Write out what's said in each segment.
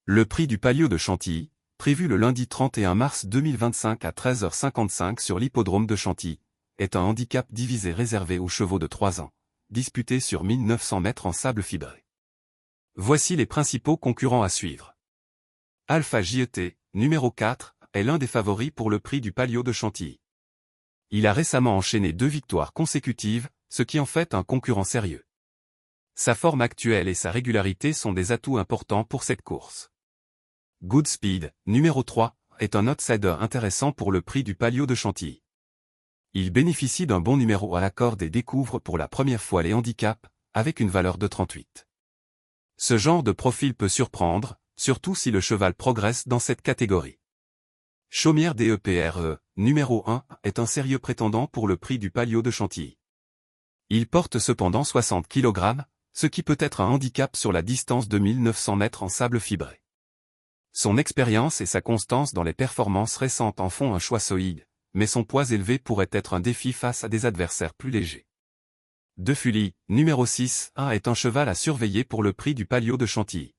Le prix du Palio de Chantilly, prévu le lundi 31 mars 2025 à 13h55 sur l'hippodrome de Chantilly, est un handicap divisé réservé aux chevaux de 3 ans, disputé sur 1900 mètres en sable fibré. Voici les principaux concurrents à suivre. Alpha JET, numéro 4, est l'un des favoris pour le prix du Palio de Chantilly. Il a récemment enchaîné 2 victoires consécutives, ce qui en fait un concurrent sérieux. Sa forme actuelle et sa régularité sont des atouts importants pour cette course. Goodspeed, numéro 3, est un outsider intéressant pour le prix du Palio de Chantilly. Il bénéficie d'un bon numéro à la corde et découvre pour la première fois les handicaps, avec une valeur de 38. Ce genre de profil peut surprendre, surtout si le cheval progresse dans cette catégorie. Chaumière DEPRE, numéro 1, est un sérieux prétendant pour le prix du Palio de Chantilly. Il porte cependant 60 kg, ce qui peut être un handicap sur la distance de 1900 mètres en sable fibré. Son expérience et sa constance dans les performances récentes en font un choix solide, mais son poids élevé pourrait être un défi face à des adversaires plus légers. De Fully, numéro 6, est un cheval à surveiller pour le prix du Palio de Chantilly.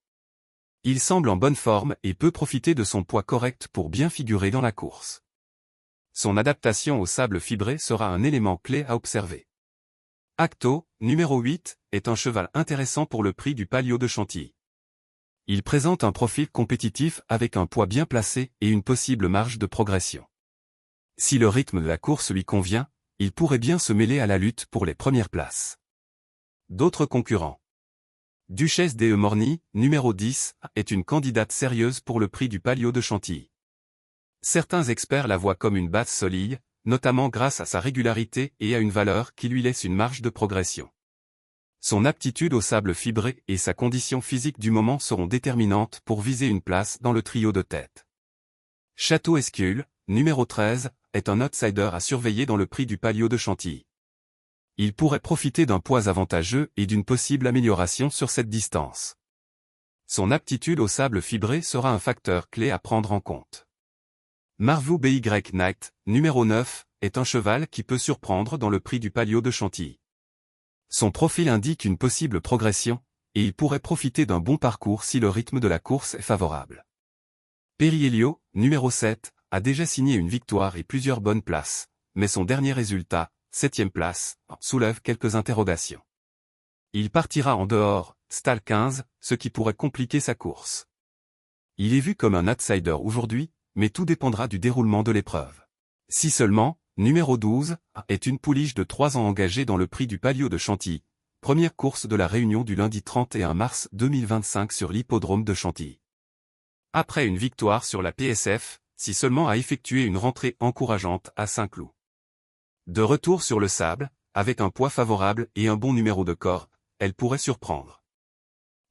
Il semble en bonne forme et peut profiter de son poids correct pour bien figurer dans la course. Son adaptation au sable fibré sera un élément clé à observer. Acto, numéro 8, est un cheval intéressant pour le prix du Palio de Chantilly. Il présente un profil compétitif avec un poids bien placé et une possible marge de progression. Si le rythme de la course lui convient, il pourrait bien se mêler à la lutte pour les premières places. D'autres concurrents. Duchesse DE Morny, numéro 10, est une candidate sérieuse pour le prix du Palio de Chantilly. Certains experts la voient comme une base solide, notamment grâce à sa régularité et à une valeur qui lui laisse une marge de progression. Son aptitude au sable fibré et sa condition physique du moment seront déterminantes pour viser une place dans le trio de tête. Château Escule, numéro 13, est un outsider à surveiller dans le prix du Palio de Chantilly. Il pourrait profiter d'un poids avantageux et d'une possible amélioration sur cette distance. Son aptitude au sable fibré sera un facteur clé à prendre en compte. Marvou BY Knight, numéro 9, est un cheval qui peut surprendre dans le prix du Palio de Chantilly. Son profil indique une possible progression, et il pourrait profiter d'un bon parcours si le rythme de la course est favorable. Perielio, numéro 7, a déjà signé une victoire et plusieurs bonnes places, mais son dernier résultat, 7e place, soulève quelques interrogations. Il partira en dehors, stall 15, ce qui pourrait compliquer sa course. Il est vu comme un outsider aujourd'hui, mais tout dépendra du déroulement de l'épreuve. Si seulement, numéro 12, est une pouliche de 3 ans engagée dans le prix du Palio de Chantilly, première course de la Réunion du lundi 31 mars 2025 sur l'hippodrome de Chantilly. Après une victoire sur la PSF, Si seulement a effectué une rentrée encourageante à Saint-Cloud. De retour sur le sable, avec un poids favorable et un bon numéro de corps, elle pourrait surprendre.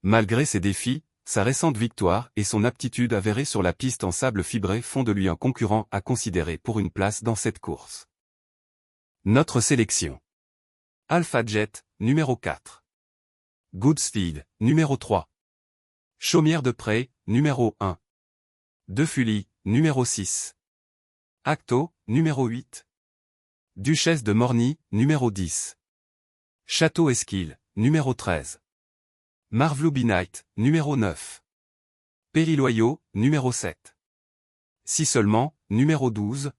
Malgré ses défis, sa récente victoire et son aptitude avérée sur la piste en sable fibré font de lui un concurrent à considérer pour une place dans cette course. Notre sélection. Alpha Jet, numéro 4. Goodspeed, numéro 3. Chaumière de Pré, numéro 1. De Fully, numéro 6. Acto, numéro 8. Duchesse de Morny, numéro 10. Château Esquile, numéro 13. Marvou BY Knight, numéro 9. Periloyo, numéro 7. Si seulement, numéro 12.